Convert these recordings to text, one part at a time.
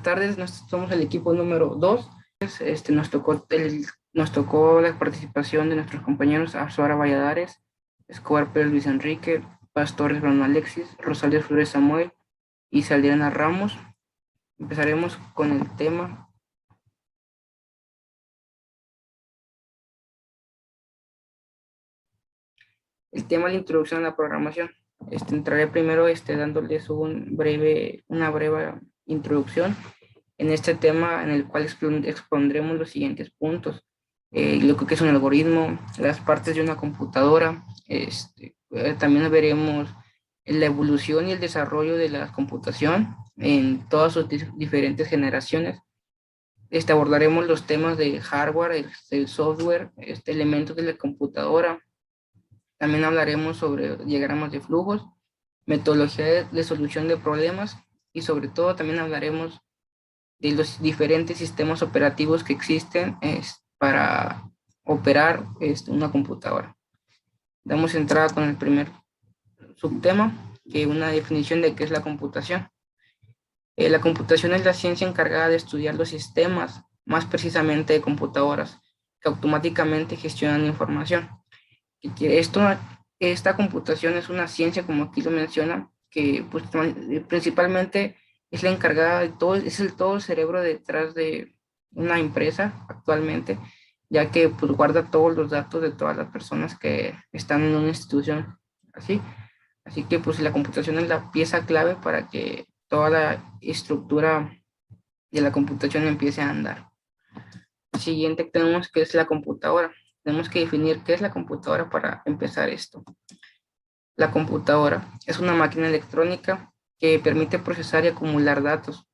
Buenas tardes, somos el equipo número 2. Nos tocó la participación de nuestros compañeros Azuara Valladares, Escobar Pérez Luis Enrique, Paz Torres Bruno Alexis, Rosales Flores Samuel y Saldana Ramos. Empezaremos con el tema. El tema de la introducción a la programación. Entraré primero dándoles una breve introducción en este tema, en el cual expondremos los siguientes puntos. Lo que es un algoritmo, las partes de una computadora. También veremos la evolución y el desarrollo de la computación en todas sus diferentes generaciones. Abordaremos los temas de hardware, el software, elementos de la computadora. También hablaremos sobre diagramas de flujos, metodología de solución de problemas y sobre todo también hablaremos de los diferentes sistemas operativos que existen para operar una computadora. Damos entrada con el primer subtema, que es una definición de qué es la computación. La computación es la ciencia encargada de estudiar los sistemas, más precisamente de computadoras, que automáticamente gestionan información. Esta computación es una ciencia, como aquí lo menciona, que pues, principalmente es la encargada de todo, todo el cerebro detrás de una empresa actualmente, ya que pues, guarda todos los datos de todas las personas que están en una institución. Así que pues, la computación es la pieza clave para que toda la estructura de la computación empiece a andar. Siguiente tenemos que es la computadora. Tenemos que definir qué es la computadora para empezar esto. La computadora es una máquina electrónica que permite procesar y acumular datos.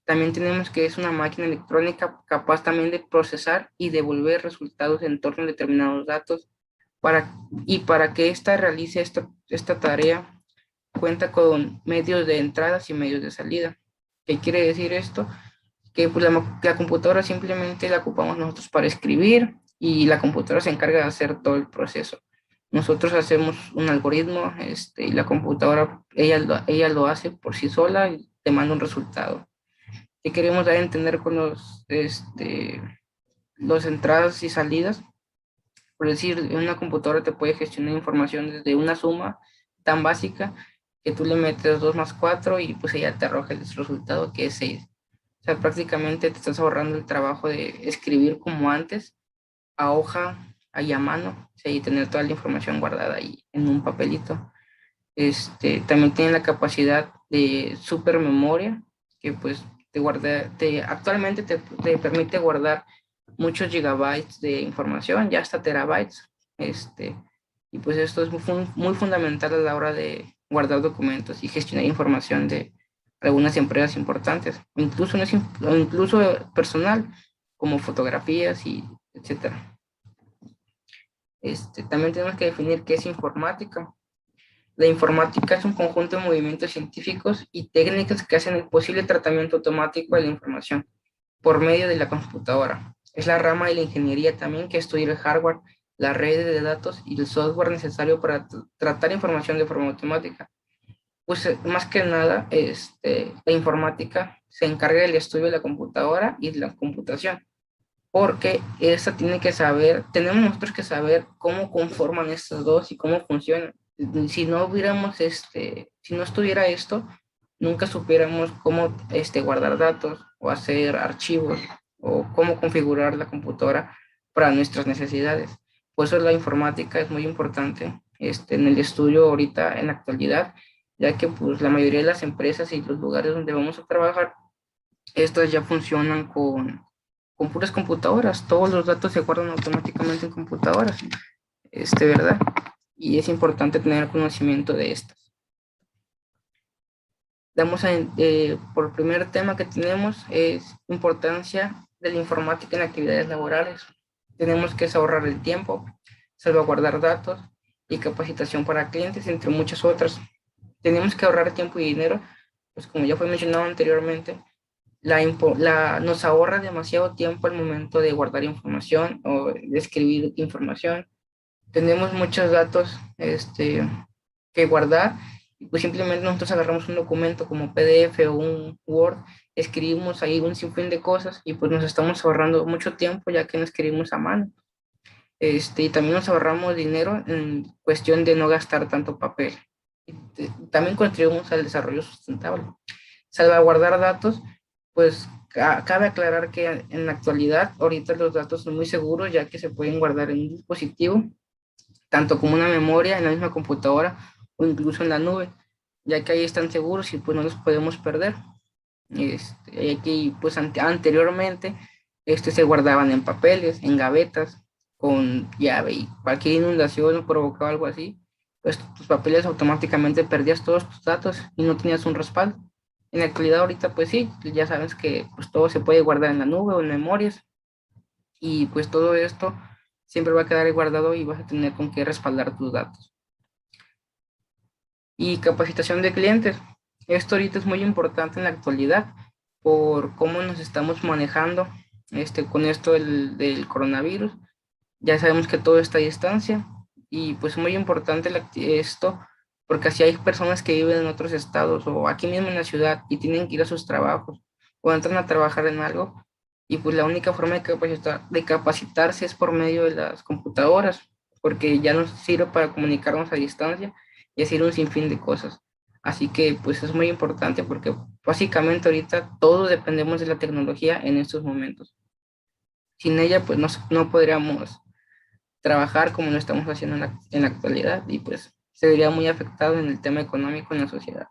También tenemos que es una máquina electrónica capaz también de procesar y devolver resultados en torno a determinados datos. Para que ésta realice esta tarea, cuenta con medios de entradas y medios de salida. ¿Qué quiere decir esto? Que pues, la computadora simplemente la ocupamos nosotros para escribir y la computadora se encarga de hacer todo el proceso. Nosotros hacemos un algoritmo y la computadora, ella lo hace por sí sola y te manda un resultado. ¿Qué queremos dar a entender con los entradas y salidas? Por decir, en una computadora te puede gestionar información desde una suma tan básica que tú le metes 2 más 4 y pues ella te arroja el resultado que es 6. O sea, prácticamente te estás ahorrando el trabajo de escribir como antes, a hoja, ahí a mano, y tener toda la información guardada ahí en un papelito. También tiene la capacidad de supermemoria, que pues actualmente te permite guardar muchos gigabytes de información, ya hasta terabytes. Y pues esto es muy fundamental a la hora de guardar documentos y gestionar información de algunas empresas importantes, incluso personal, como fotografías y etcétera. También tenemos que definir qué es informática. La informática es un conjunto de movimientos científicos y técnicas que hacen el posible tratamiento automático de la información por medio de la computadora. Es la rama de la ingeniería también que estudia el hardware, las redes de datos y el software necesario para tratar información de forma automática. Pues más que nada, la informática se encarga del estudio de la computadora y de la computación, porque esta tenemos nosotros que saber cómo conforman estos dos y cómo funcionan. Si no estuviera esto, nunca supiéramos cómo guardar datos o hacer archivos o cómo configurar la computadora para nuestras necesidades. Por eso la informática es muy importante en el estudio ahorita, en la actualidad, ya que pues, la mayoría de las empresas y los lugares donde vamos a trabajar, estas ya funcionan con puras computadoras. Todos los datos se guardan automáticamente en computadoras, ¿verdad? Y es importante tener conocimiento de estas. Por el primer tema que tenemos es importancia de la informática en actividades laborales. Tenemos que ahorrar el tiempo, salvaguardar datos y capacitación para clientes, entre muchas otras. Tenemos que ahorrar tiempo y dinero, pues como ya fue mencionado anteriormente, nos ahorra demasiado tiempo al momento de guardar información o de escribir información. Tenemos muchos datos que guardar Pues simplemente nosotros agarramos un documento como PDF o un Word, escribimos ahí un sinfín de cosas y pues nos estamos ahorrando mucho tiempo ya que no escribimos a mano. Y también nos ahorramos dinero en cuestión de no gastar tanto papel. También contribuimos al desarrollo sustentable. Salvaguardar datos, pues cabe aclarar que en la actualidad, ahorita los datos son muy seguros ya que se pueden guardar en un dispositivo, tanto como una memoria en la misma computadora o incluso en la nube, ya que ahí están seguros y pues no los podemos perder. Aquí pues anteriormente se guardaban en papeles, en gavetas, con llave y cualquier inundación provocaba algo así, pues tus papeles automáticamente perdías todos tus datos y no tenías un respaldo. En la actualidad ahorita pues sí, ya sabes que pues todo se puede guardar en la nube o en memorias y pues todo esto siempre va a quedar guardado y vas a tener con qué respaldar tus datos. Y capacitación de clientes. Esto ahorita es muy importante en la actualidad por cómo nos estamos manejando con esto del coronavirus. Ya sabemos que todo está a distancia y pues es muy importante esto porque así hay personas que viven en otros estados o aquí mismo en la ciudad y tienen que ir a sus trabajos o entran a trabajar en algo y pues la única forma de capacitarse es por medio de las computadoras porque ya nos sirve para comunicarnos a distancia y hacer un sinfín de cosas. Así que pues es muy importante porque básicamente ahorita todos dependemos de la tecnología en estos momentos. Sin ella pues no podríamos trabajar como lo estamos haciendo en la actualidad y pues se vería muy afectado en el tema económico en la sociedad.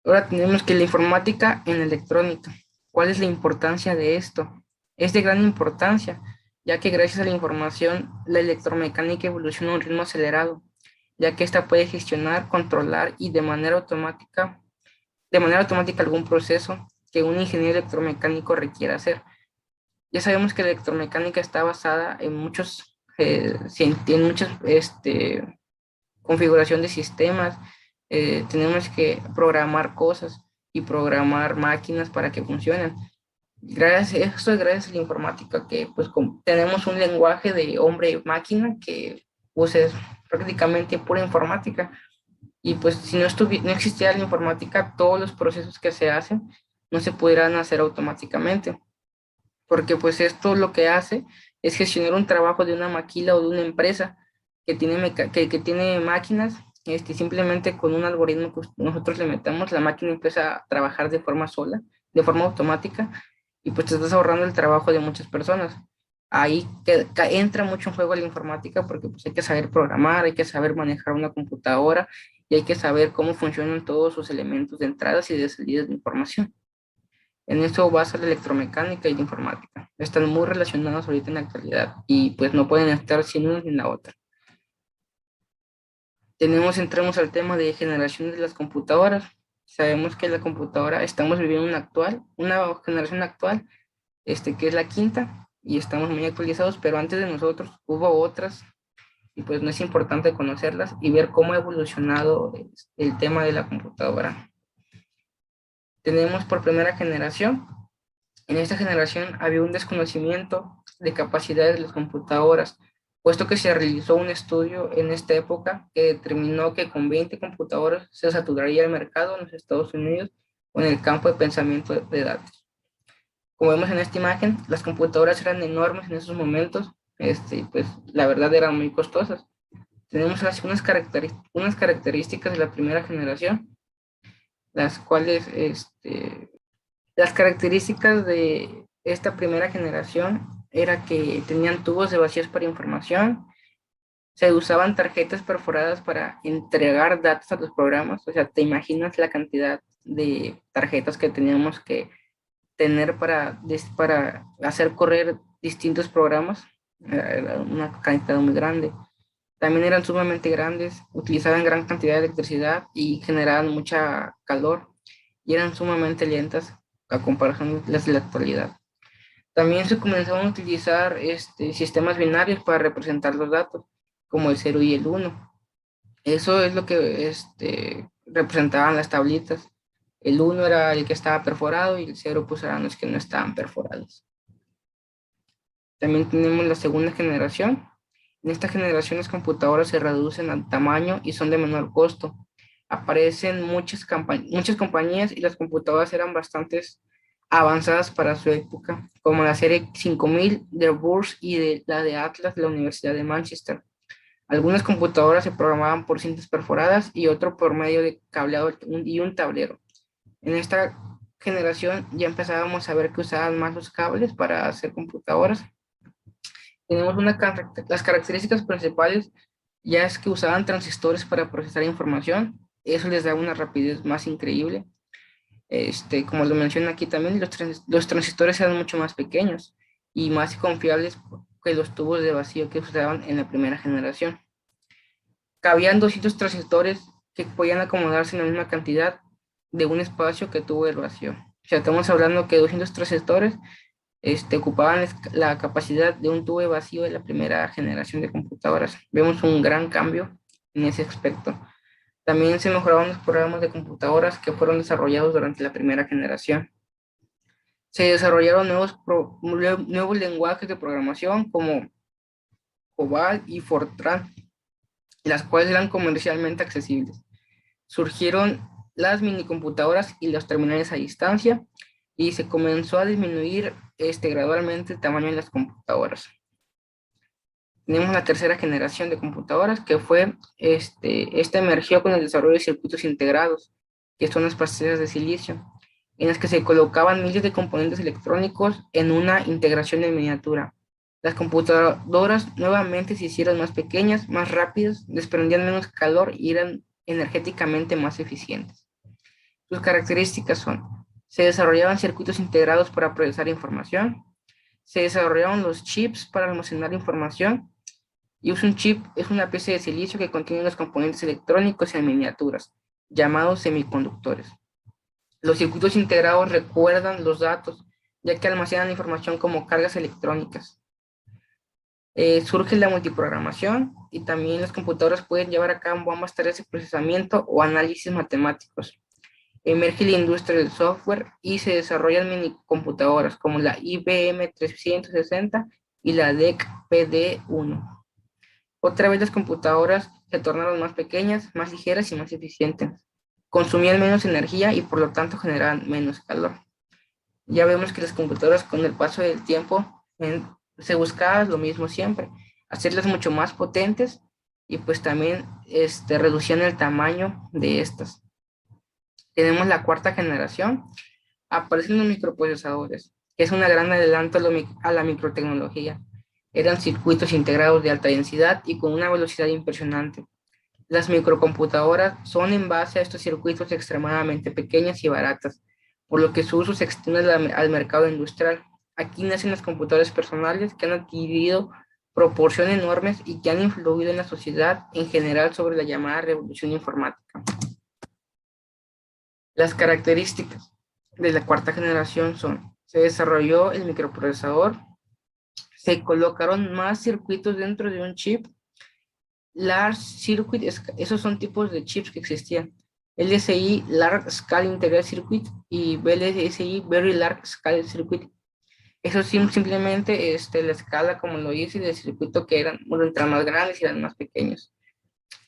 Ahora tenemos que la informática en electrónica. ¿Cuál es la importancia de esto? Es de gran importancia, ya que gracias a la información, la electromecánica evoluciona a un ritmo acelerado, ya que ésta puede gestionar, controlar y de manera automática algún proceso que un ingeniero electromecánico requiera hacer. Ya sabemos que la electromecánica está basada en muchas configuración de sistemas. Tenemos que programar cosas y programar máquinas para que funcionen. Esto es gracias a la informática, que pues tenemos un lenguaje de hombre-máquina que pues es prácticamente pura informática. Y pues si no existiera la informática, todos los procesos que se hacen no se pudieran hacer automáticamente porque pues esto lo que hace es gestionar un trabajo de una maquila o de una empresa que tiene máquinas, simplemente con un algoritmo que nosotros le metemos, la máquina empieza a trabajar de forma sola, de forma automática, y pues te estás ahorrando el trabajo de muchas personas. Ahí entra mucho en juego la informática porque pues hay que saber programar, hay que saber manejar una computadora y hay que saber cómo funcionan todos sus elementos de entradas y de salidas de información. En eso basa la electromecánica y la informática. Están muy relacionados ahorita en la actualidad y pues no pueden estar sin una sin la otra. Entramos al tema de generación de las computadoras. Sabemos que la computadora, estamos viviendo una generación actual, que es la quinta, y estamos muy actualizados, pero antes de nosotros hubo otras, y pues no es importante conocerlas y ver cómo ha evolucionado el tema de la computadora. Tenemos por primera generación. En esta generación había un desconocimiento de capacidades de las computadoras, puesto que se realizó un estudio en esta época que determinó que con 20 computadoras se saturaría el mercado en los Estados Unidos con el campo de pensamiento de datos. Como vemos en esta imagen, las computadoras eran enormes en esos momentos, pues la verdad eran muy costosas. Tenemos unas características de la primera generación, las cuales las características de esta primera generación era que tenían tubos de vacíos para información, se usaban tarjetas perforadas para entregar datos a los programas, o sea, te imaginas la cantidad de tarjetas que teníamos que tener para hacer correr distintos programas, era una cantidad muy grande. También eran sumamente grandes, utilizaban gran cantidad de electricidad y generaban mucha calor y eran sumamente lentas a comparación de las de la actualidad. También se comenzaron a utilizar sistemas binarios para representar los datos, como el 0 y el 1. Eso es lo que representaban las tablitas. El 1 era el que estaba perforado y el 0 pues eran los que no estaban perforados. También tenemos la segunda generación. En esta generación las computadoras se reducen al tamaño y son de menor costo. Aparecen muchas compañías y las computadoras eran bastante avanzadas para su época, como la serie 5000 de Burs y la de Atlas de la Universidad de Manchester. Algunas computadoras se programaban por cintas perforadas y otro por medio de cableado y un tablero. En esta generación ya empezábamos a ver que usaban más los cables para hacer computadoras. Tenemos las características principales, ya es que usaban transistores para procesar información. Eso les da una rapidez más increíble. Como lo menciona aquí también, los transistores eran mucho más pequeños y más confiables que los tubos de vacío que usaban en la primera generación. Cabían 200 transistores que podían acomodarse en la misma cantidad de un espacio que tuvo el vacío. O sea, estamos hablando que 200 transistores ocupaban la capacidad de un tubo de vacío de la primera generación de computadoras. Vemos un gran cambio en ese aspecto. También se mejoraron los programas de computadoras que fueron desarrollados durante la primera generación. Se desarrollaron nuevos lenguajes de programación como COBOL y Fortran, las cuales eran comercialmente accesibles. Surgieron las minicomputadoras y los terminales a distancia y se comenzó a disminuir gradualmente el tamaño de las computadoras. Tenemos la tercera generación de computadoras que fue, esta emergió con el desarrollo de circuitos integrados, que son las pastillas de silicio, en las que se colocaban miles de componentes electrónicos en una integración en miniatura. Las computadoras nuevamente se hicieron más pequeñas, más rápidas, desprendían menos calor y eran energéticamente más eficientes. Sus características son: se desarrollaban circuitos integrados para procesar información, se desarrollaron los chips para almacenar información, y un chip es una pieza de silicio que contiene los componentes electrónicos en miniaturas, llamados semiconductores. Los circuitos integrados recuerdan los datos, ya que almacenan información como cargas electrónicas. Surge la multiprogramación y también las computadoras pueden llevar a cabo ambas tareas de procesamiento o análisis matemáticos. Emerge la industria del software y se desarrollan minicomputadoras como la IBM 360 y la DEC PD-1. Otra vez las computadoras se tornaron más pequeñas, más ligeras y más eficientes. Consumían menos energía y por lo tanto generaban menos calor. Ya vemos que las computadoras con el paso del tiempo se buscaba lo mismo siempre, hacerlas mucho más potentes y pues también reducían el tamaño de estas. Tenemos la cuarta generación, aparecen los microprocesadores, que es un gran adelanto a la microtecnología. Eran circuitos integrados de alta densidad y con una velocidad impresionante. Las microcomputadoras son en base a estos circuitos extremadamente pequeñas y baratas, por lo que su uso se extiende al mercado industrial. Aquí nacen las computadoras personales que han adquirido proporciones enormes y que han influido en la sociedad en general sobre la llamada revolución informática. Las características de la cuarta generación son: se desarrolló el microprocesador, se colocaron más circuitos dentro de un chip, Large Circuit, esos son tipos de chips que existían, LSI, Large Scale Integral Circuit, y VLSI, Very Large Scale Circuit. Eso simplemente la escala, como lo dice, del circuito, que eran, bueno, entre más grandes y eran más pequeños.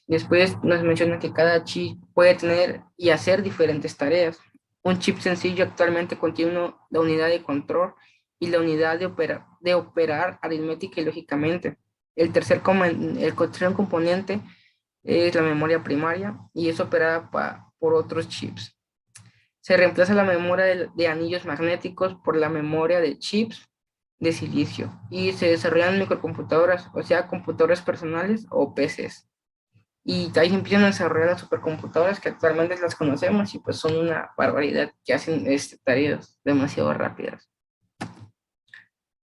Después nos menciona que cada chip puede tener y hacer diferentes tareas. Un chip sencillo actualmente contiene la unidad de control y la unidad de operar aritmética y lógicamente. El tercer componente es la memoria primaria y es operada por otros chips. Se reemplaza la memoria de anillos magnéticos por la memoria de chips de silicio y se desarrollan microcomputadoras, o sea, computadoras personales o PCs. Y ahí empiezan a desarrollar las supercomputadoras que actualmente las conocemos y pues son una barbaridad, que hacen tareas demasiado rápidas.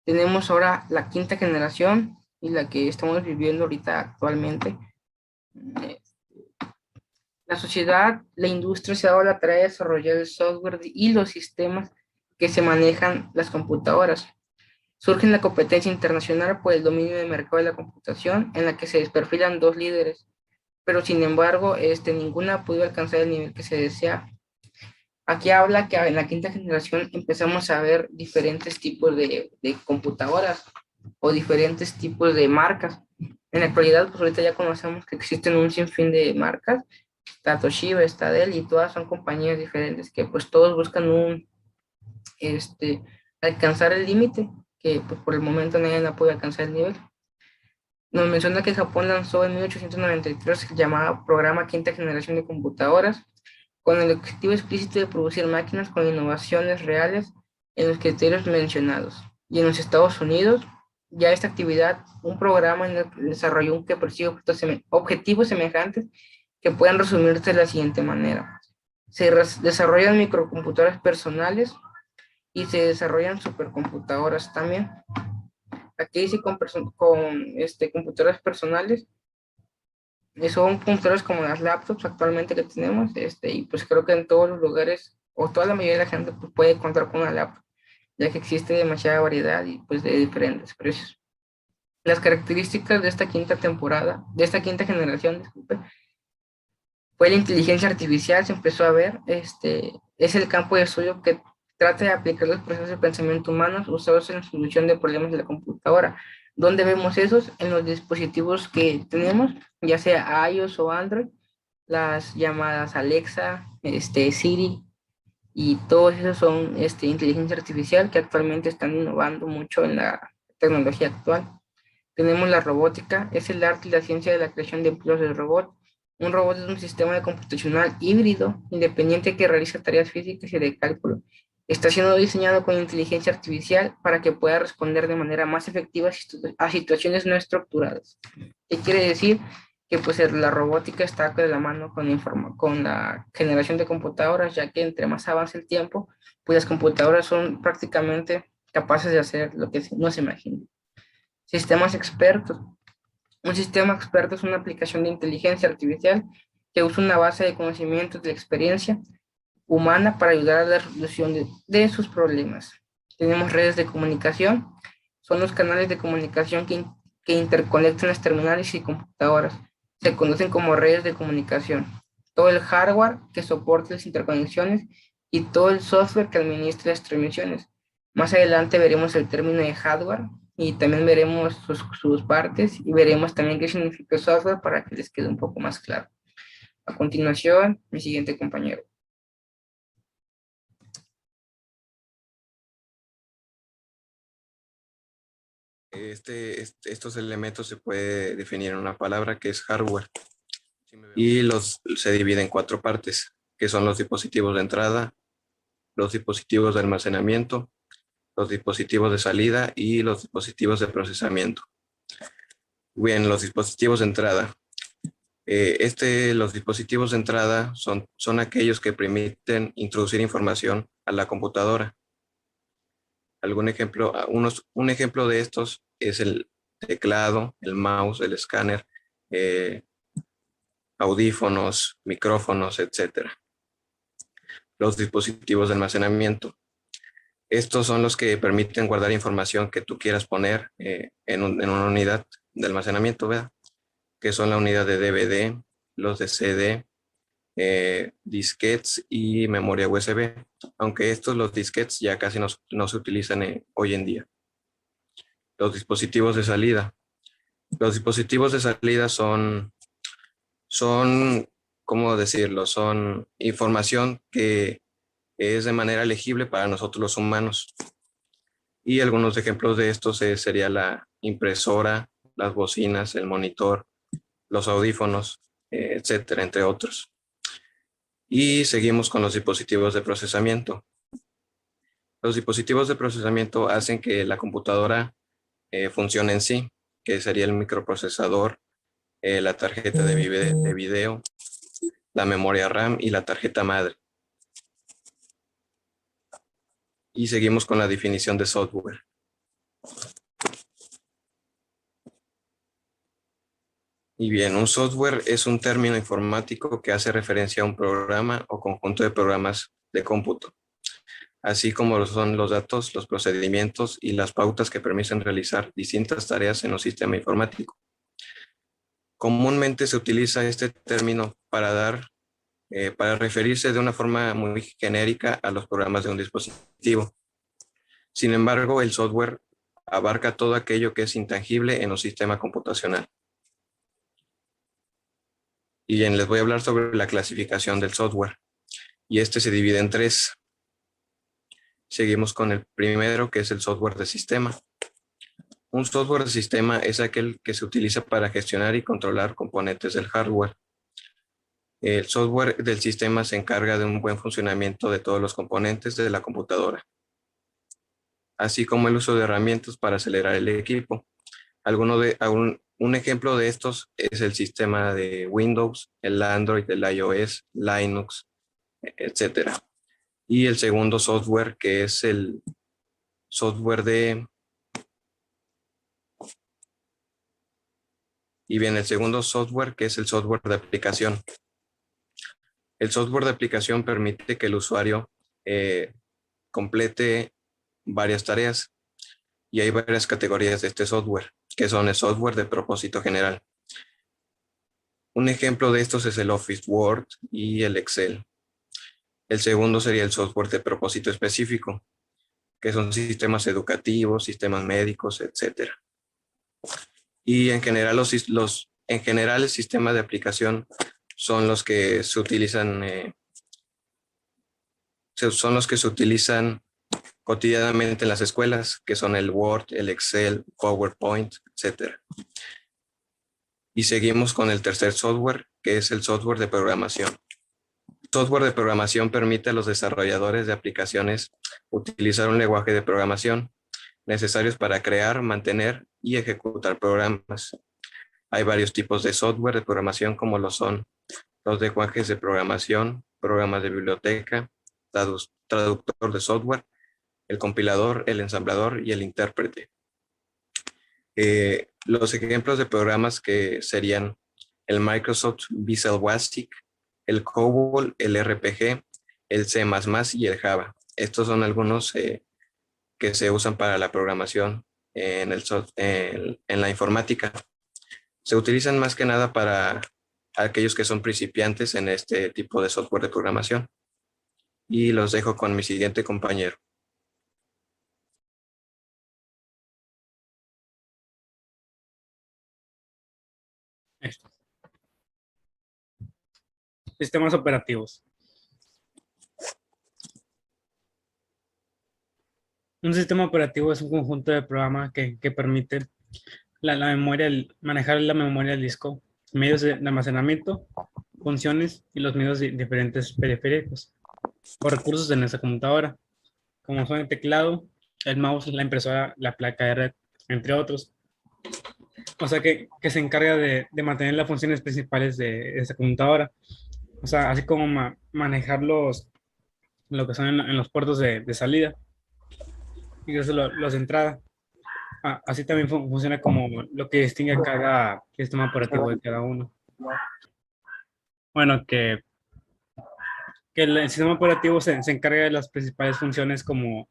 Tenemos ahora la quinta generación y la que estamos viviendo ahorita actualmente. La sociedad, la industria se ha dado la tarea de desarrollar el software y los sistemas que se manejan las computadoras. Surge la competencia internacional por el dominio del mercado de la computación, en la que se desperfilan dos líderes, pero sin embargo, ninguna pudo alcanzar el nivel que se desea. Aquí habla que en la quinta generación empezamos a ver diferentes tipos de computadoras o diferentes tipos de marcas. En la actualidad, pues ahorita ya conocemos que existen un sinfín de marcas, está Toshiba, está Dell, y todas son compañías diferentes que pues todos buscan este, alcanzar el límite, que pues, por el momento nadie no puede alcanzar el nivel. Nos menciona que Japón lanzó en 1893 el llamado Programa Quinta Generación de Computadoras, con el objetivo explícito de producir máquinas con innovaciones reales en los criterios mencionados. Y en los Estados Unidos, ya esta actividad, un programa en el que desarrolló un que persigue objetivos semejantes que pueden resumirse de la siguiente manera. Se desarrollan microcomputadoras personales y se desarrollan supercomputadoras también. Aquí dice con computadoras personales, son computadoras como las laptops actualmente que tenemos, y pues creo que en todos los lugares, o toda la mayoría de la gente pues, puede contar con una laptop, ya que existe demasiada variedad y pues de diferentes precios. Las características de esta quinta temporada, de esta quinta generación, disculpe, fue la inteligencia artificial, se empezó a ver, es el campo de estudio que trata de aplicar los procesos de pensamiento humanos usados en la solución de problemas de la computadora. ¿Dónde vemos esos? En los dispositivos que tenemos, ya sea iOS o Android, las llamadas Alexa, Siri, y todos esos son inteligencia artificial que actualmente están innovando mucho en la tecnología actual. Tenemos la robótica, es el arte y la ciencia de la creación de empleos del robot. Un robot es un sistema de computacional híbrido, independiente que realiza tareas físicas y de cálculo. Está siendo diseñado con inteligencia artificial para que pueda responder de manera más efectiva a situaciones no estructuradas. ¿Qué quiere decir? Que pues la robótica está de la mano con la generación de computadoras, ya que entre más avanza el tiempo, pues las computadoras son prácticamente capaces de hacer lo que no se imagina. Sistemas expertos. Un sistema experto es una aplicación de inteligencia artificial que usa una base de conocimientos de la experiencia humana para ayudar a la resolución de sus problemas. Tenemos redes de comunicación, son los canales de comunicación que interconectan las terminales y computadoras. Se conocen como redes de comunicación. Todo el hardware que soporta las interconexiones y todo el software que administra las transmisiones. Más adelante veremos el término de hardware y también veremos sus partes y veremos también qué significa software para que les quede un poco más claro. A continuación, mi siguiente compañero. Estos elementos se puede definir en una palabra que es hardware y se divide en 4 partes, que son los dispositivos de entrada, los dispositivos de almacenamiento, los dispositivos de salida y los dispositivos de procesamiento. Bien, los dispositivos de entrada. Los dispositivos de entrada son aquellos que permiten introducir información a la computadora. Un ejemplo de estos es el teclado, el mouse, el escáner, audífonos, micrófonos, etc. Los dispositivos de almacenamiento. Estos son los que permiten guardar información que tú quieras poner en una unidad de almacenamiento, ¿verdad? Que son la unidad de DVD, los de CD, disquetes y memoria USB, aunque los disquetes ya casi no se utilizan hoy en día. Los dispositivos de salida. Los dispositivos de salida son, ¿cómo decirlo? Son información que es de manera legible para nosotros los humanos. Y algunos ejemplos de estos sería la impresora, las bocinas, el monitor, los audífonos, etcétera, entre otros. Y seguimos con los dispositivos de procesamiento. Los dispositivos de procesamiento hacen que la computadora funcione en sí, que sería el microprocesador, la tarjeta de video, la memoria RAM y la tarjeta madre. Y seguimos con la definición de software. Y bien, un software es un término informático que hace referencia a un programa o conjunto de programas de cómputo, así como lo son los datos, los procedimientos y las pautas que permiten realizar distintas tareas en un sistema informático. Comúnmente se utiliza este término para referirse de una forma muy genérica a los programas de un dispositivo. Sin embargo, el software abarca todo aquello que es intangible en un sistema computacional. Y bien, les voy a hablar sobre la clasificación del software. Y este se divide en tres. Seguimos con el primero, que es el software de sistema. Un software de sistema es aquel que se utiliza para gestionar y controlar componentes del hardware. El software del sistema se encarga de un buen funcionamiento de todos los componentes de la computadora, así como el uso de herramientas para acelerar el equipo. Un ejemplo de estos es el sistema de Windows, el Android, el iOS, Linux, etcétera. Y el segundo software, que es el software de... Y bien, el segundo software, que es el software de aplicación. El software de aplicación permite que el usuario complete varias tareas, y hay varias categorías de este software, que son el software de propósito general. Un ejemplo de estos es el Office Word y el Excel. El segundo sería el software de propósito específico, que son sistemas educativos, sistemas médicos, etc. Y en general, el sistema de aplicación son los que se utilizan, cotidianamente en las escuelas, que son el Word, el Excel, PowerPoint, etc. Y seguimos con el tercer software, que es el software de programación. El software de programación permite a los desarrolladores de aplicaciones utilizar un lenguaje de programación necesarios para crear, mantener y ejecutar programas. Hay varios tipos de software de programación, como lo son los lenguajes de programación, programas de biblioteca, traductor de software, el compilador, el ensamblador y el intérprete. Los ejemplos de programas que serían el Microsoft Visual Basic, el COBOL, el RPG, el C++ y el Java. Estos son algunos que se usan para la programación en la informática. Se utilizan más que nada para aquellos que son principiantes en este tipo de software de programación. Y los dejo con mi siguiente compañero. Sistemas operativos. Un sistema operativo es un conjunto de programas que permite manejar la memoria del disco, medios de almacenamiento, funciones y los medios de diferentes periféricos o recursos de nuestra computadora, como son el teclado, el mouse, la impresora, la placa de red, entre otros. O sea que se encarga de mantener las funciones principales de esta computadora. O sea, así como manejar lo que son en los puertos de salida y eso los de entrada. Así también funciona como lo que distingue a cada sistema operativo de cada uno. Bueno, que el sistema operativo se encarga de las principales funciones como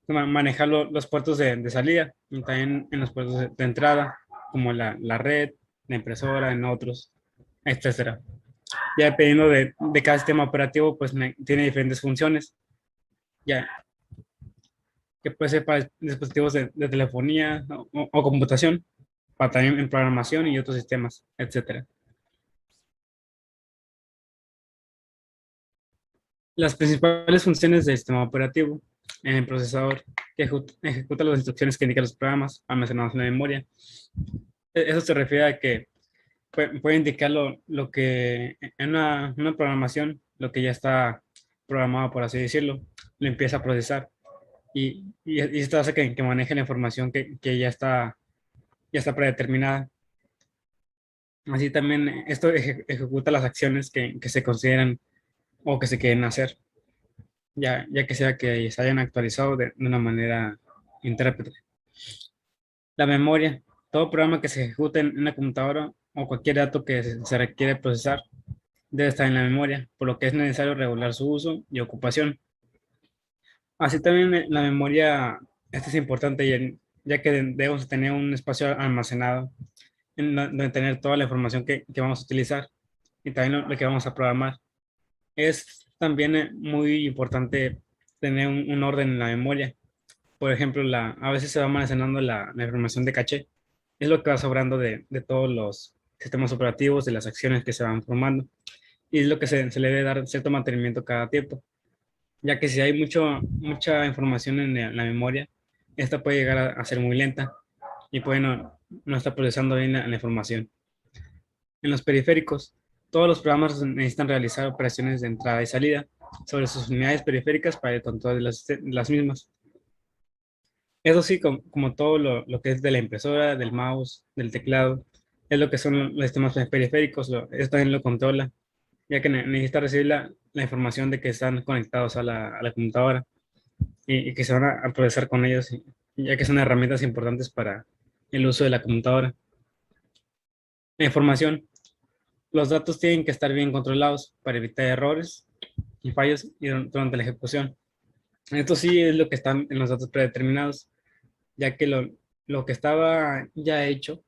manejar los puertos de salida y también en los puertos de entrada, como la red, la impresora, en otros, etcétera. Ya dependiendo de cada sistema operativo, pues tiene diferentes funciones. Ya, que puede ser para dispositivos de telefonía o computación, para también en programación y otros sistemas, etcétera. Las principales funciones del sistema operativo en el procesador que ejecuta las instrucciones que indican los programas almacenados en la memoria. Eso se refiere a que puede indicar lo que en una programación, lo que ya está programado, por así decirlo, lo empieza a procesar. Y esto hace que maneje la información que ya está predeterminada. Así también esto ejecuta las acciones que se consideran o que se quieren hacer, ya que sea que se hayan actualizado de una manera intérprete. La memoria. Todo programa que se ejecute en una computadora o cualquier dato que se requiere procesar debe estar en la memoria, por lo que es necesario regular su uso y ocupación. Así también la memoria, esto es importante ya que debemos tener un espacio almacenado donde tener toda la información que vamos a utilizar y también lo que vamos a programar. Es también muy importante tener un orden en la memoria, Por ejemplo, a veces se va almacenando la información de caché. Es lo que va sobrando de todos los sistemas operativos, de las acciones que se van formando. Y es lo que se le debe dar cierto mantenimiento cada tiempo, ya que si hay mucha información en la memoria, esta puede llegar a ser muy lenta y puede no estar procesando bien la información. En los periféricos, todos los programas necesitan realizar operaciones de entrada y salida sobre sus unidades periféricas para el control de las mismas. Eso sí, como todo lo que es de la impresora, del mouse, del teclado, es lo que son los sistemas periféricos, eso también lo controla, ya que necesita recibir la información de que están conectados a la computadora y que se van a procesar con ellos, ya que son herramientas importantes para el uso de la computadora. La información, los datos tienen que estar bien controlados para evitar errores y fallos durante la ejecución. Esto sí es lo que está en los datos predeterminados, ya que lo que estaba ya hecho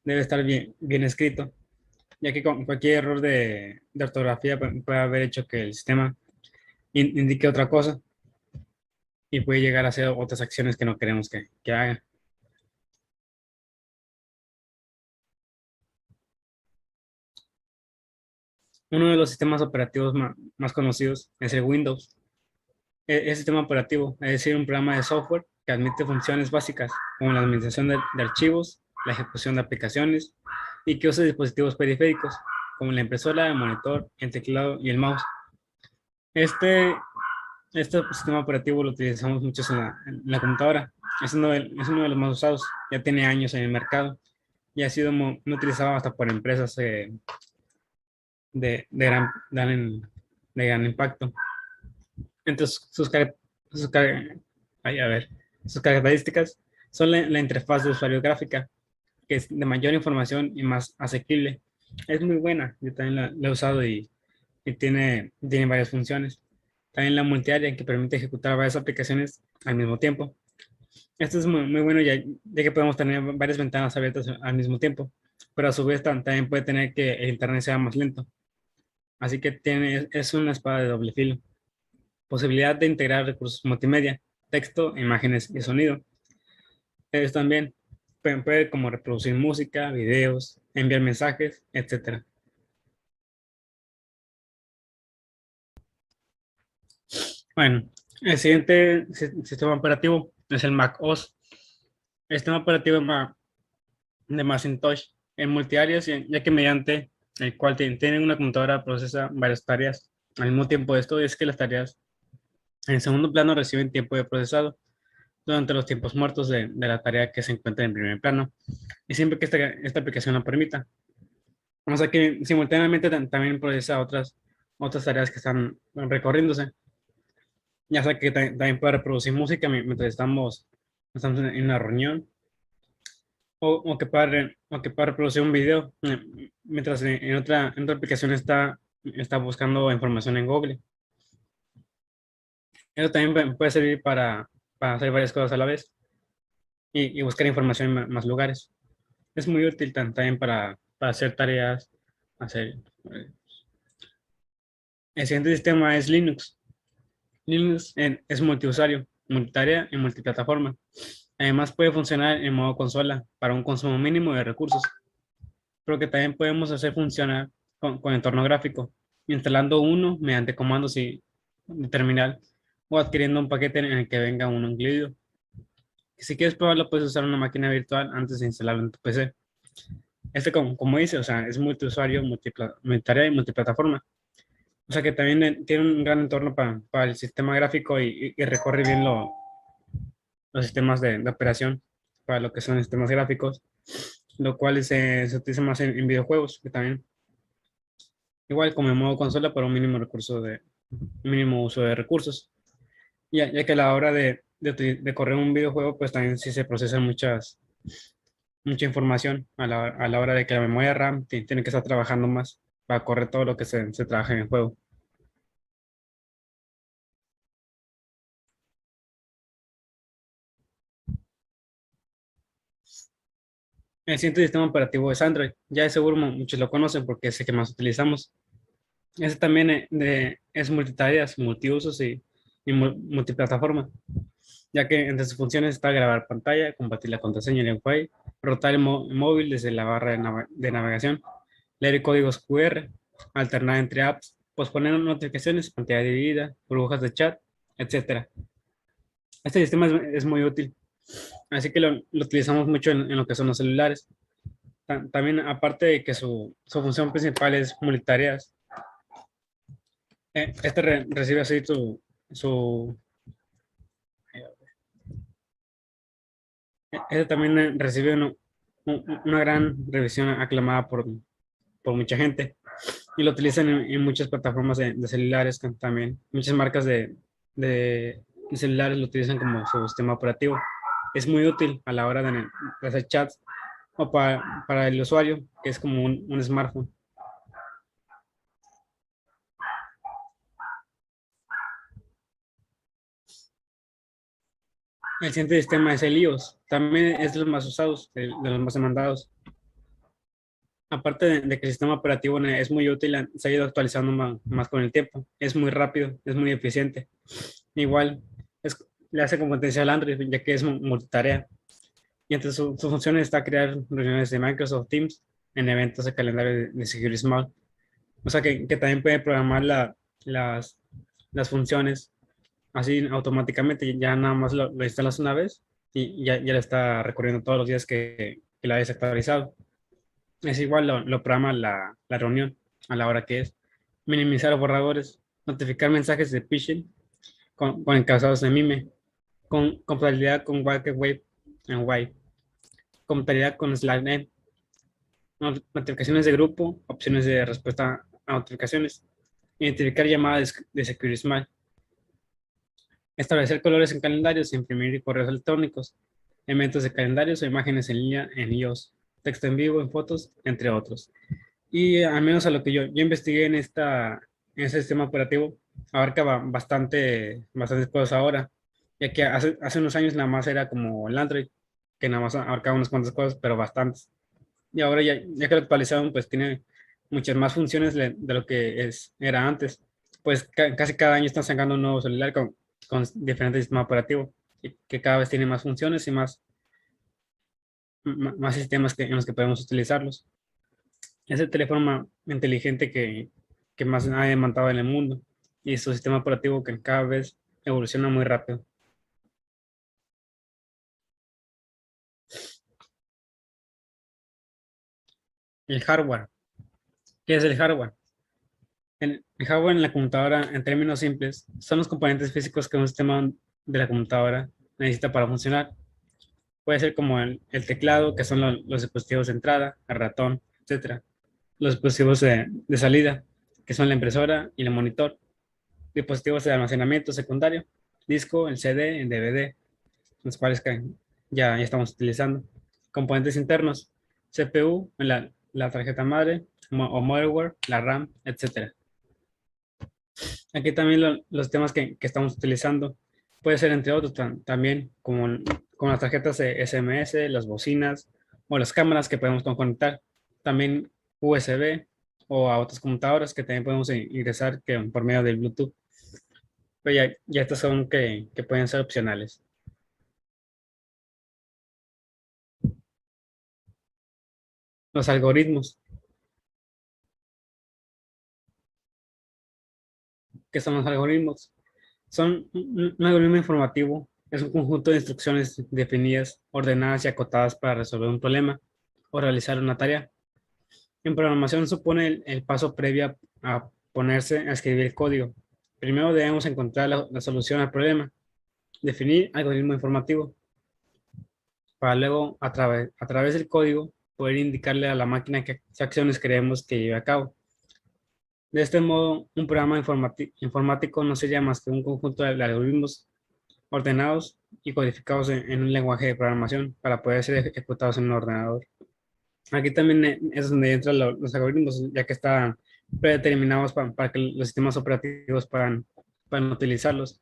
debe estar bien escrito, ya que con cualquier error de ortografía puede haber hecho que el sistema indique otra cosa y puede llegar a hacer otras acciones que no queremos que haga. Uno de los sistemas operativos más conocidos es el Windows. El sistema operativo, es decir, un programa de software que admite funciones básicas como la administración de archivos, la ejecución de aplicaciones y que usa dispositivos periféricos como la impresora, el monitor, el teclado y el mouse. Este, este sistema operativo lo utilizamos mucho en la computadora. Es uno de los más usados. Ya tiene años en el mercado y ha sido muy utilizado hasta por empresas de gran impacto. Entonces, ay, a ver, sus características son la interfaz de usuario gráfica, que es de mayor información y más asequible. Es muy buena, yo también la he usado y tiene varias funciones. También la multiárea, que permite ejecutar varias aplicaciones al mismo tiempo. Esto es muy bueno ya que podemos tener varias ventanas abiertas al mismo tiempo, pero a su vez también puede tener que el internet sea más lento. Así que es una espada de doble filo. Posibilidad de integrar recursos multimedia, texto, imágenes y sonido. Ellos también puede como reproducir música, videos, enviar mensajes, etc. Bueno, el siguiente sistema operativo es el Mac OS. El sistema operativo de Macintosh en multiáreas, ya que mediante el cual tienen una computadora procesa varias tareas. Al mismo tiempo, esto es que las tareas en segundo plano reciben tiempo de procesado durante los tiempos muertos de la tarea que se encuentra en primer plano, y siempre que esta aplicación lo permita. O sea que simultáneamente también procesa otras tareas que están recorriéndose, ya sea que también puede reproducir música mientras estamos en una reunión, o que pueda reproducir un video mientras en otra aplicación está buscando información en Google. Eso también puede servir para hacer varias cosas a la vez y buscar información en más lugares. Es muy útil también para hacer tareas, hacer... El siguiente sistema es Linux. Linux es multiusuario, multitarea y multiplataforma. Además puede funcionar en modo consola para un consumo mínimo de recursos, pero que también podemos hacer funcionar con entorno gráfico, instalando uno mediante comandos de terminal o adquiriendo un paquete en el que venga uno incluido. Si quieres probarlo, puedes usar una máquina virtual antes de instalarlo en tu PC. Como dice, o sea, es multiusuario, multitarea y multiplataforma. O sea que también tiene un gran entorno para el sistema gráfico y recorre bien los sistemas de operación para lo que son sistemas gráficos, lo cual se utiliza más en videojuegos, que también igual como en modo consola para un mínimo uso de recursos. Ya que a la hora de correr un videojuego, pues también sí se procesan mucha información a la hora de que la memoria RAM tiene que estar trabajando más para correr todo lo que se trabaja en el juego. El siguiente sistema operativo es Android. Ya de seguro muchos lo conocen porque es el que más utilizamos. Ese también es multitareas, multiusos y multiplataforma. ya que entre sus funciones está grabar pantalla, compartir la contraseña en el Wi-Fi, rotar el móvil desde la barra de navegación, leer códigos QR, alternar entre apps, posponer notificaciones, pantalla dividida, burbujas de chat, etcétera. Este sistema es muy útil, así que lo utilizamos mucho en lo que son los celulares. También, aparte de que su función principal es multitareas, este recibe así su este también recibe una gran revisión aclamada por mucha gente y lo utilizan en muchas plataformas de celulares también. Muchas marcas de celulares lo utilizan como su sistema operativo. Es muy útil a la hora de hacer chats o para el usuario, que es como un smartphone. El siguiente sistema es el iOS. También es de los más usados, de los más demandados. Aparte de que el sistema operativo es muy útil, se ha ido actualizando más con el tiempo. Es muy rápido, es muy eficiente. Igual, le hace competencia al Android, ya que es multitarea. Y entre sus funciones está crear reuniones de Microsoft Teams en eventos de calendario de Security Small. O sea que también puede programar las funciones así automáticamente. Ya nada más lo instalas una vez y ya lo está recorriendo todos los días que la hayas actualizado. Es igual, lo programa la reunión a la hora que es. Minimizar los borradores, notificar mensajes de phishing con encabezados de mime, con compatibilidad con Wave en Wave, compatibilidad con Slack, notificaciones de grupo, opciones de respuesta a notificaciones, identificar llamadas de Security Smile, establecer colores en calendarios, imprimir correos electrónicos, elementos de calendarios o imágenes en línea en iOS, texto en vivo, en fotos, entre otros. Y al menos a lo que yo investigué en ese sistema operativo, abarca bastantes cosas ahora, ya que hace unos años nada más era como el Android, que nada más abarcaba unas cuantas cosas, pero bastantes. Y ahora ya que lo actualizaron, pues tiene muchas más funciones de lo que era antes. Pues casi cada año están sacando un nuevo celular con diferentes sistemas operativos, y que cada vez tiene más funciones y más sistemas en los que podemos utilizarlos. Es el teléfono inteligente que más ha demandado en el mundo y su sistema operativo que cada vez evoluciona muy rápido. El hardware. ¿Qué es el hardware? El hardware en la computadora, en términos simples, son los componentes físicos que un sistema de la computadora necesita para funcionar. Puede ser como el teclado, que son los dispositivos de entrada, el ratón, etcétera. Los dispositivos de salida, que son la impresora y el monitor. Dispositivos de almacenamiento secundario, disco, el CD, el DVD, los cuales ya estamos utilizando. Componentes internos, CPU, la tarjeta madre o motherboard, la RAM, etcétera. Aquí también los temas que estamos utilizando puede ser entre otros también como las tarjetas de SMS, las bocinas o las cámaras que podemos conectar. También USB o a otras computadoras que también podemos ingresar por medio del Bluetooth. Pero ya estas son que pueden ser opcionales. Los algoritmos. ¿Qué son los algoritmos? Son un algoritmo informativo. Es un conjunto de instrucciones definidas, ordenadas y acotadas para resolver un problema o realizar una tarea. En programación supone el paso previo a ponerse a escribir el código. Primero debemos encontrar la solución al problema, definir algoritmo informativo, para luego a través del código poder indicarle a la máquina qué acciones queremos que lleve a cabo. De este modo, un programa informático no sería más que un conjunto de algoritmos ordenados y codificados en un lenguaje de programación para poder ser ejecutados en un ordenador. Aquí también es donde entran los algoritmos, ya que están predeterminados para que los sistemas operativos puedan utilizarlos.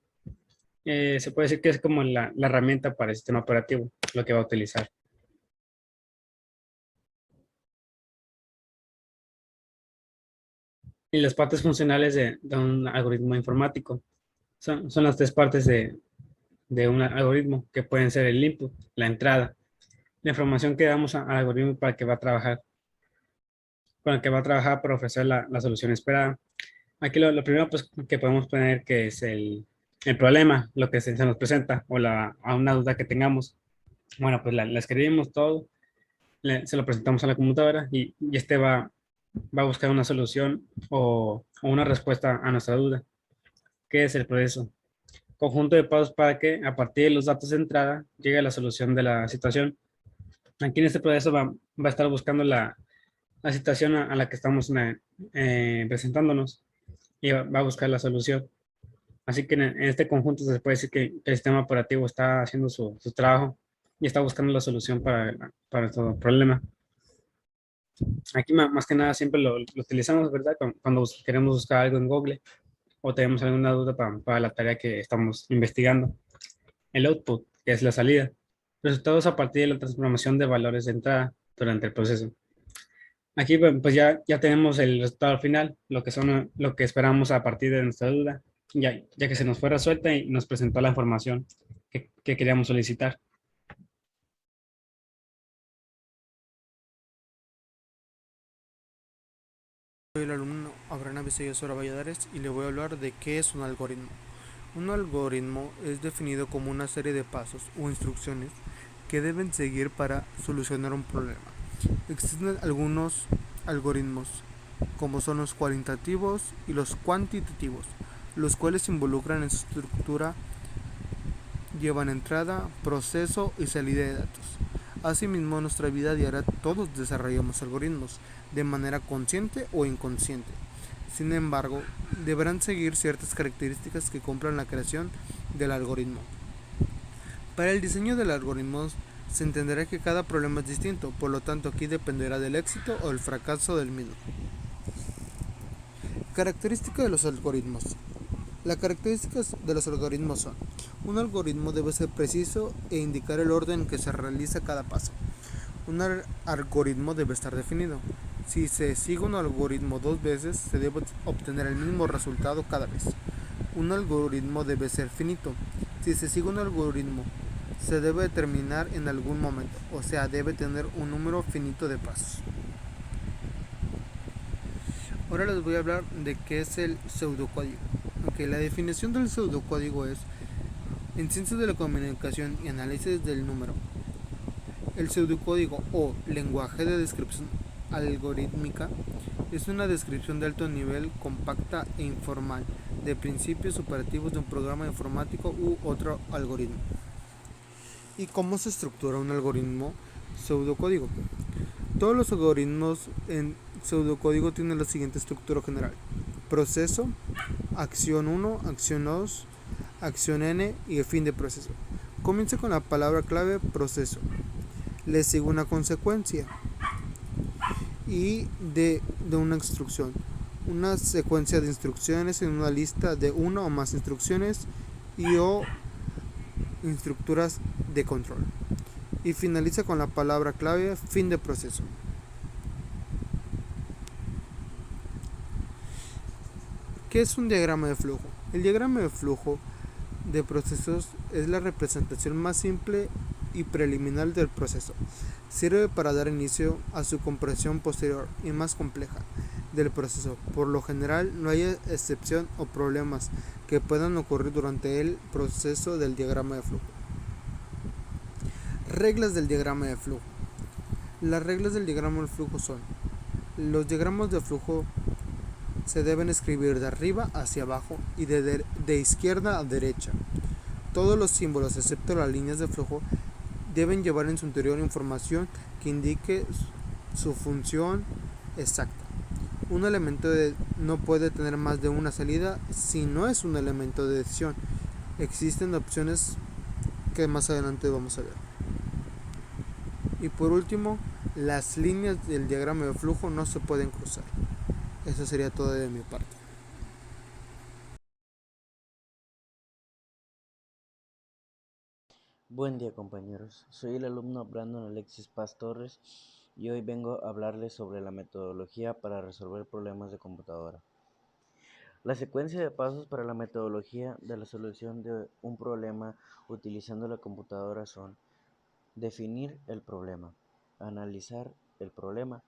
Se puede decir que es como la herramienta para el sistema operativo, lo que va a utilizar. Y las partes funcionales de un algoritmo informático son las tres partes de un algoritmo, que pueden ser el input, la entrada, la información que damos al algoritmo para que va a trabajar, con el que va a trabajar para ofrecer la solución esperada. Aquí lo primero pues, que podemos poner que es el problema, lo que se nos presenta o a una duda que tengamos. Bueno, pues la escribimos todo, se lo presentamos a la computadora y este va a buscar una solución o una respuesta a nuestra duda. ¿Qué es el proceso? Conjunto de pasos para que a partir de los datos de entrada llegue a la solución de la situación. Aquí en este proceso va a estar buscando la situación a la que estamos presentándonos y va a buscar la solución. Así que en este conjunto se puede decir que el sistema operativo está haciendo su trabajo y está buscando la solución para todo problema. Aquí más que nada siempre lo utilizamos, ¿verdad? Cuando queremos buscar algo en Google o tenemos alguna duda para la tarea que estamos investigando. El output, que es la salida. Resultados a partir de la transformación de valores de entrada durante el proceso. Aquí bueno, pues ya tenemos el resultado final, lo que esperamos a partir de nuestra duda, ya que se nos fue resuelta y nos presentó la información que queríamos solicitar. Soy el alumno Abraham Avicello Valladares y le voy a hablar de qué es un algoritmo. Un algoritmo es definido como una serie de pasos o instrucciones que deben seguir para solucionar un problema. Existen algunos algoritmos, como son los cualitativos y los cuantitativos, los cuales se involucran en su estructura, llevan entrada, proceso y salida de datos. Asimismo, en nuestra vida diaria todos desarrollamos algoritmos, de manera consciente o inconsciente. Sin embargo, deberán seguir ciertas características que cumplan la creación del algoritmo. Para el diseño del algoritmo se entenderá que cada problema es distinto, por lo tanto aquí dependerá del éxito o el fracaso del mismo. Características de los algoritmos. Las características de los algoritmos son: un algoritmo debe ser preciso e indicar el orden en que se realiza cada paso. Un algoritmo debe estar definido. Si se sigue un algoritmo dos veces, se debe obtener el mismo resultado cada vez. Un algoritmo debe ser finito. Si se sigue un algoritmo, se debe terminar en algún momento, o sea, debe tener un número finito de pasos. Ahora les voy a hablar de qué es el pseudocódigo. La definición del pseudocódigo es: en ciencias de la comunicación y análisis del número, el pseudocódigo o lenguaje de descripción algorítmica es una descripción de alto nivel, compacta e informal de principios operativos de un programa informático u otro algoritmo. ¿Y cómo se estructura un algoritmo pseudocódigo? Todos los algoritmos en pseudocódigo tienen la siguiente estructura general: proceso, acción 1, acción 2, acción n y el fin de proceso. Comienza con la palabra clave proceso. Le sigue una consecuencia y de una instrucción, una secuencia de instrucciones en una lista de una o más instrucciones y o estructuras de control. Y finaliza con la palabra clave fin de proceso. ¿Qué es un diagrama de flujo? El diagrama de flujo de procesos es la representación más simple y preliminar del proceso. Sirve para dar inicio a su comprensión posterior y más compleja del proceso. Por lo general, no hay excepción o problemas que puedan ocurrir durante el proceso del diagrama de flujo. Reglas del diagrama de flujo. Las reglas del diagrama de flujo son: los diagramas de flujo se deben escribir de arriba hacia abajo y de izquierda a derecha. Todos los símbolos, excepto las líneas de flujo, deben llevar en su interior información que indique su función exacta. Un elemento no puede tener más de una salida si no es un elemento de decisión. Existen opciones que más adelante vamos a ver. Y por último, las líneas del diagrama de flujo no se pueden cruzar. Eso sería todo de mi parte. Buen día, compañeros, soy el alumno Brandon Alexis Paz Torres y hoy vengo a hablarles sobre la metodología para resolver problemas de computadora. La secuencia de pasos para la metodología de la solución de un problema utilizando la computadora son: definir el problema, analizar el problema,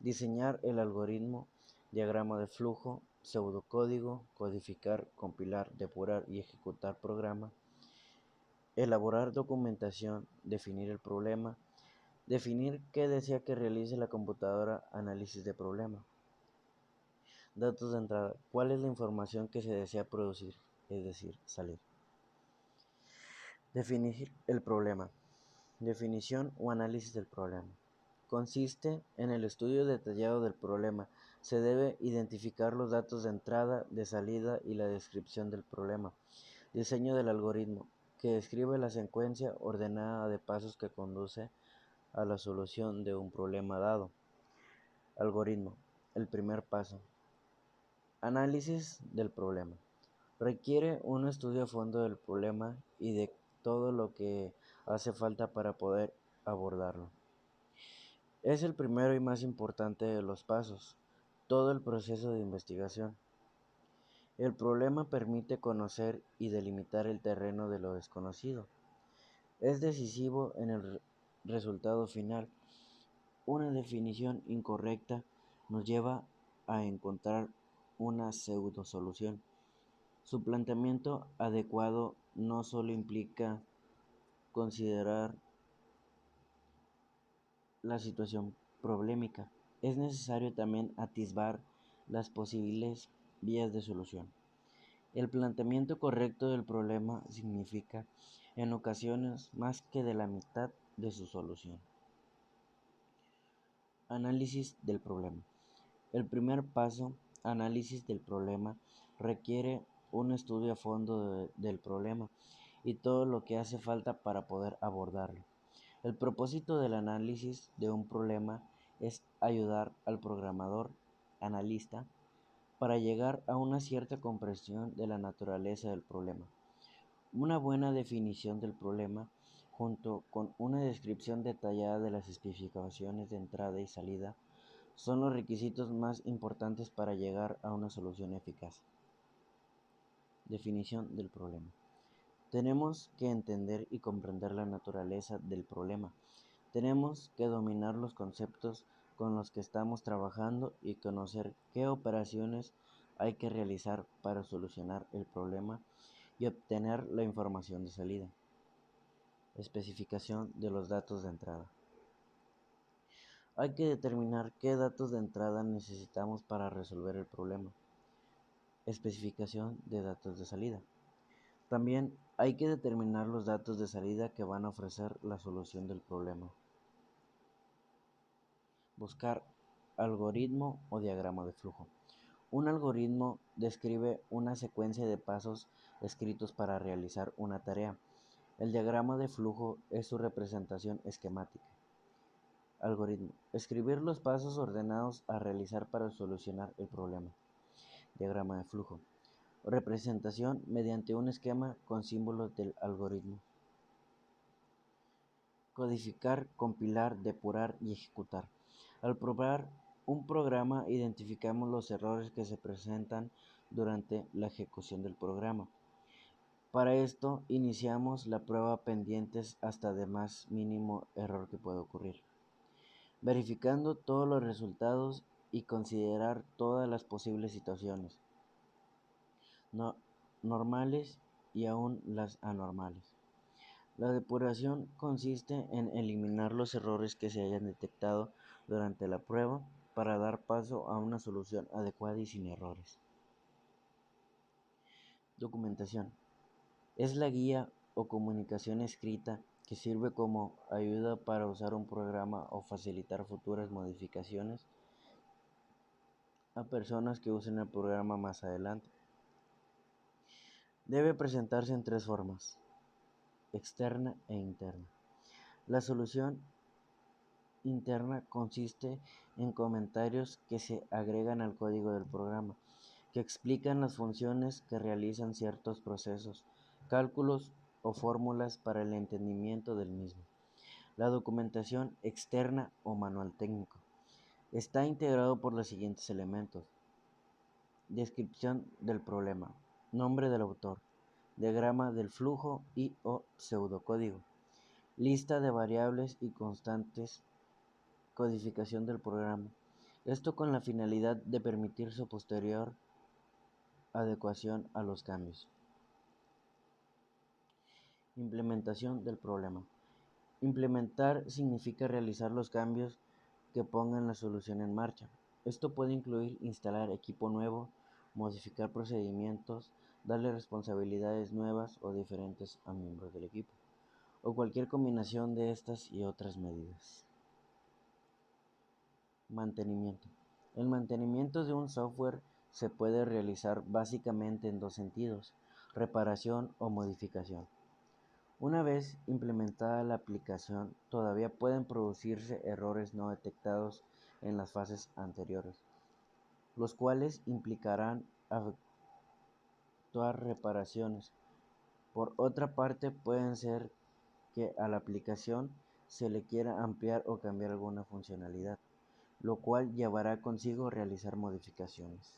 diseñar el algoritmo, diagrama de flujo, pseudocódigo, codificar, compilar, depurar y ejecutar programa, elaborar documentación, definir el problema, definir qué desea que realice la computadora, análisis de problema. Datos de entrada: ¿cuál es la información que se desea producir? Es decir, salir. Definir el problema. Definición o análisis del problema. Consiste en el estudio detallado del problema. Se debe identificar los datos de entrada, de salida y la descripción del problema. Diseño del algoritmo, que describe la secuencia ordenada de pasos que conduce a la solución de un problema dado. Algoritmo. El primer paso. Análisis del problema. Requiere un estudio a fondo del problema y de todo lo que hace falta para poder abordarlo. Es el primero y más importante de los pasos, todo el proceso de investigación. El problema permite conocer y delimitar el terreno de lo desconocido. Es decisivo en el resultado final. Una definición incorrecta nos lleva a encontrar una pseudo-solución. Su planteamiento adecuado no solo implica considerar la situación problemática, es necesario también atisbar las posibles vías de solución. El planteamiento correcto del problema significa, en ocasiones, más que de la mitad de su solución. Análisis del problema. El primer paso, análisis del problema, requiere un estudio a fondo del problema y todo lo que hace falta para poder abordarlo. El propósito del análisis de un problema es ayudar al programador, analista, para llegar a una cierta comprensión de la naturaleza del problema. Una buena definición del problema, junto con una descripción detallada de las especificaciones de entrada y salida, son los requisitos más importantes para llegar a una solución eficaz. Definición del problema. Tenemos que entender y comprender la naturaleza del problema. Tenemos que dominar los conceptos con los que estamos trabajando y conocer qué operaciones hay que realizar para solucionar el problema y obtener la información de salida. Especificación de los datos de entrada. Hay que determinar qué datos de entrada necesitamos para resolver el problema. Especificación de datos de salida. También hay que determinar los datos de salida que van a ofrecer la solución del problema. Buscar algoritmo o diagrama de flujo. Un algoritmo describe una secuencia de pasos escritos para realizar una tarea. El diagrama de flujo es su representación esquemática. Algoritmo. Escribir los pasos ordenados a realizar para solucionar el problema. Diagrama de flujo. Representación mediante un esquema con símbolos del algoritmo. Codificar, compilar, depurar y ejecutar. Al probar un programa, identificamos los errores que se presentan durante la ejecución del programa. Para esto, iniciamos la prueba pendientes hasta de más mínimo error que pueda ocurrir, verificando todos los resultados y considerar todas las posibles situaciones, normales y aún las anormales. La depuración consiste en eliminar los errores que se hayan detectado durante la prueba para dar paso a una solución adecuada y sin errores. Documentación. Es la guía o comunicación escrita que sirve como ayuda para usar un programa o facilitar futuras modificaciones a personas que usen el programa más adelante. Debe presentarse en tres formas: externa e interna. La solución interna consiste en comentarios que se agregan al código del programa, que explican las funciones que realizan ciertos procesos, cálculos o fórmulas para el entendimiento del mismo. La documentación externa o manual técnico está integrado por los siguientes elementos: Descripción del problema. Nombre del autor. Diagrama del flujo y o pseudocódigo. Lista de variables y constantes. Codificación del programa. Esto con la finalidad de permitir su posterior adecuación a los cambios. Implementación del problema. Implementar significa realizar los cambios que pongan la solución en marcha. Esto puede incluir instalar equipo nuevo, modificar procedimientos, darle responsabilidades nuevas o diferentes a miembros del equipo, o cualquier combinación de estas y otras medidas. Mantenimiento. El mantenimiento de un software se puede realizar básicamente en dos sentidos: reparación o modificación. Una vez implementada la aplicación, todavía pueden producirse errores no detectados en las fases anteriores, los cuales implicarán efectuar reparaciones. Por otra parte, pueden ser que a la aplicación se le quiera ampliar o cambiar alguna funcionalidad, lo cual llevará consigo realizar modificaciones.